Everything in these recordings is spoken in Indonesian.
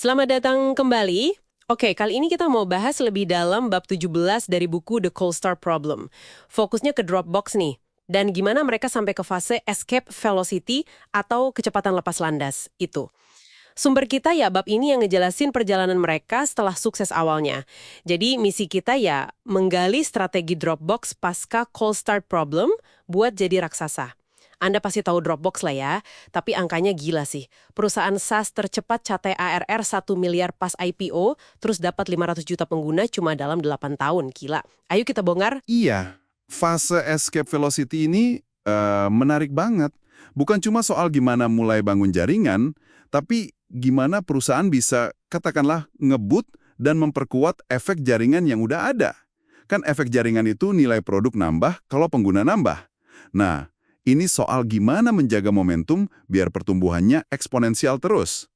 Selamat datang kembali. Oke, kali ini kita mau bahas lebih dalam bab 17 dari buku The Cold Start Problem. Fokusnya ke Dropbox nih, dan gimana mereka sampai ke fase escape velocity atau kecepatan lepas landas itu. Sumber kita ya bab ini yang ngejelasin perjalanan mereka setelah sukses awalnya. Jadi misi kita ya menggali strategi Dropbox pasca Cold Start Problem buat jadi raksasa. Anda pasti tahu Dropbox lah ya, tapi angkanya gila sih. Perusahaan SaaS tercepat capai ARR 1 miliar pas IPO, terus dapat 500 juta pengguna cuma dalam 8 tahun. Gila. Ayo kita bongkar. Iya, fase escape velocity ini menarik banget. Bukan cuma soal gimana mulai bangun jaringan, tapi gimana perusahaan bisa, katakanlah, ngebut dan memperkuat efek jaringan yang udah ada. Kan efek jaringan itu nilai produk nambah kalau pengguna nambah. Nah, ini soal gimana menjaga momentum biar pertumbuhannya eksponensial terus.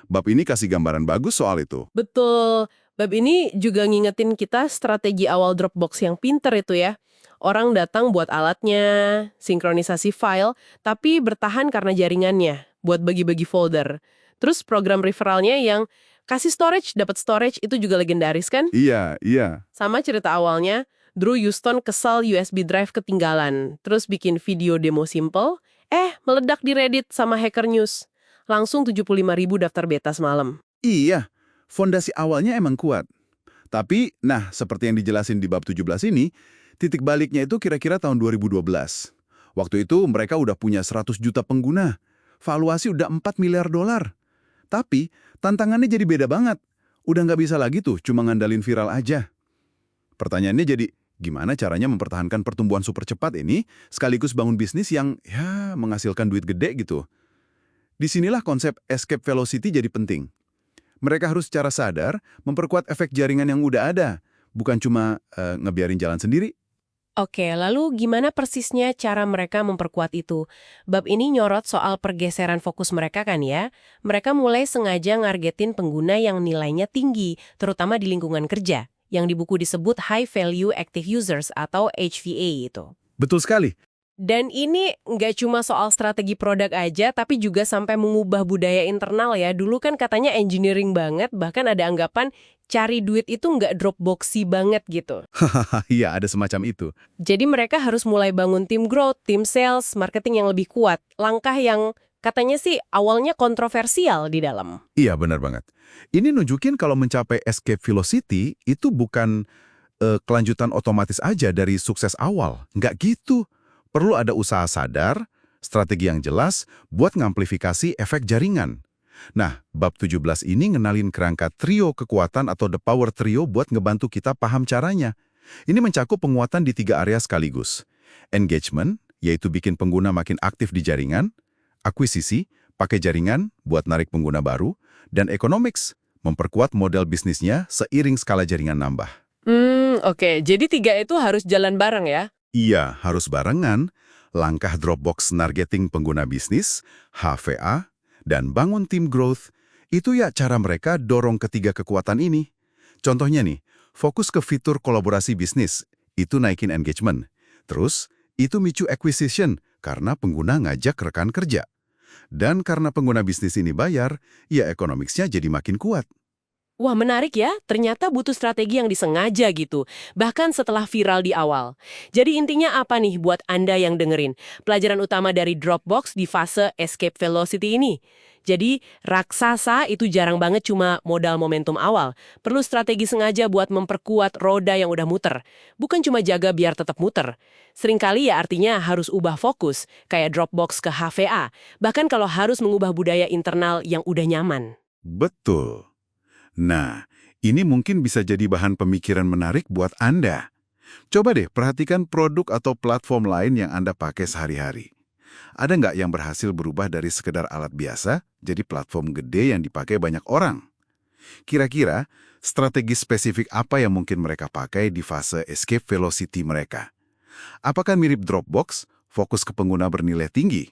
Bab ini kasih gambaran bagus soal itu. Betul. Bab ini juga ngingetin kita strategi awal Dropbox yang pinter itu ya. Orang datang buat alatnya, sinkronisasi file, tapi bertahan karena jaringannya, buat bagi-bagi folder. Terus program referralnya yang kasih storage, dapat storage, itu juga legendaris kan? Iya, iya. Sama cerita awalnya, Drew Houston kesal USB drive ketinggalan, terus bikin video demo simple, meledak di Reddit sama Hacker News. Langsung 75.000 daftar beta semalam. Iya, fondasi awalnya emang kuat. Tapi, nah, seperti yang dijelasin di bab 17 ini, titik baliknya itu kira-kira tahun 2012. Waktu itu mereka udah punya 100 juta pengguna. Valuasi udah 4 miliar dolar. Tapi, tantangannya jadi beda banget. Udah nggak bisa lagi tuh cuma ngandalin viral aja. Pertanyaannya jadi, gimana caranya mempertahankan pertumbuhan super cepat ini, sekaligus bangun bisnis yang, ya, menghasilkan duit gede gitu. Disinilah konsep escape velocity jadi penting. Mereka harus secara sadar memperkuat efek jaringan yang udah ada, bukan cuma ngebiarin jalan sendiri. Oke, lalu gimana persisnya cara mereka memperkuat itu? Bab ini nyorot soal pergeseran fokus mereka kan ya? Mereka mulai sengaja ngargetin pengguna yang nilainya tinggi, terutama di lingkungan kerja, yang di buku disebut High Value Active Users atau HVA itu. Betul sekali. Dan ini nggak cuma soal strategi produk aja, tapi juga sampai mengubah budaya internal ya. Dulu kan katanya engineering banget, bahkan ada anggapan cari duit itu nggak Dropboxy banget gitu. Hahaha, iya ada semacam itu. Jadi mereka harus mulai bangun tim growth, tim sales, marketing yang lebih kuat. Langkah yang katanya sih awalnya kontroversial di dalam. Iya benar banget. Ini nunjukin kalau mencapai escape velocity itu bukan kelanjutan otomatis aja dari sukses awal. Nggak gitu. Perlu ada usaha sadar, strategi yang jelas buat ngamplifikasi efek jaringan. Nah, bab 17 ini ngenalin kerangka trio kekuatan atau the power trio buat ngebantu kita paham caranya. Ini mencakup penguatan di 3 area sekaligus. Engagement, yaitu bikin pengguna makin aktif di jaringan. Akuisisi, pakai jaringan buat narik pengguna baru. Dan economics, memperkuat model bisnisnya seiring skala jaringan nambah. Oke. Jadi 3 itu harus jalan bareng ya? Iya, harus barengan. Langkah Dropbox nargeting pengguna bisnis, HVA, dan bangun tim growth, itu ya cara mereka dorong ketiga kekuatan ini. Contohnya nih, fokus ke fitur kolaborasi bisnis, itu naikin engagement. Terus, itu micu acquisition, karena pengguna ngajak rekan kerja. Dan karena pengguna bisnis ini bayar, ya economics-nya jadi makin kuat. Wah, menarik ya. Ternyata butuh strategi yang disengaja gitu. Bahkan setelah viral di awal. Jadi intinya apa nih buat Anda yang dengerin? Pelajaran utama dari Dropbox di fase escape velocity ini. Jadi, raksasa itu jarang banget cuma modal momentum awal. Perlu strategi sengaja buat memperkuat roda yang udah muter. Bukan cuma jaga biar tetap muter. Seringkali ya artinya harus ubah fokus, kayak Dropbox ke HVA. Bahkan kalau harus mengubah budaya internal yang udah nyaman. Betul. Nah, ini mungkin bisa jadi bahan pemikiran menarik buat Anda. Coba deh perhatikan produk atau platform lain yang Anda pakai sehari-hari. Ada nggak yang berhasil berubah dari sekedar alat biasa jadi platform gede yang dipakai banyak orang? Kira-kira, strategi spesifik apa yang mungkin mereka pakai di fase escape velocity mereka? Apakah mirip Dropbox, fokus ke pengguna bernilai tinggi?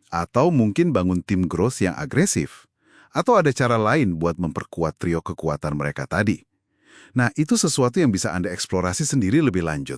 Atau mungkin bangun tim growth yang agresif? Atau ada cara lain buat memperkuat trio kekuatan mereka tadi? Nah, itu sesuatu yang bisa Anda eksplorasi sendiri lebih lanjut.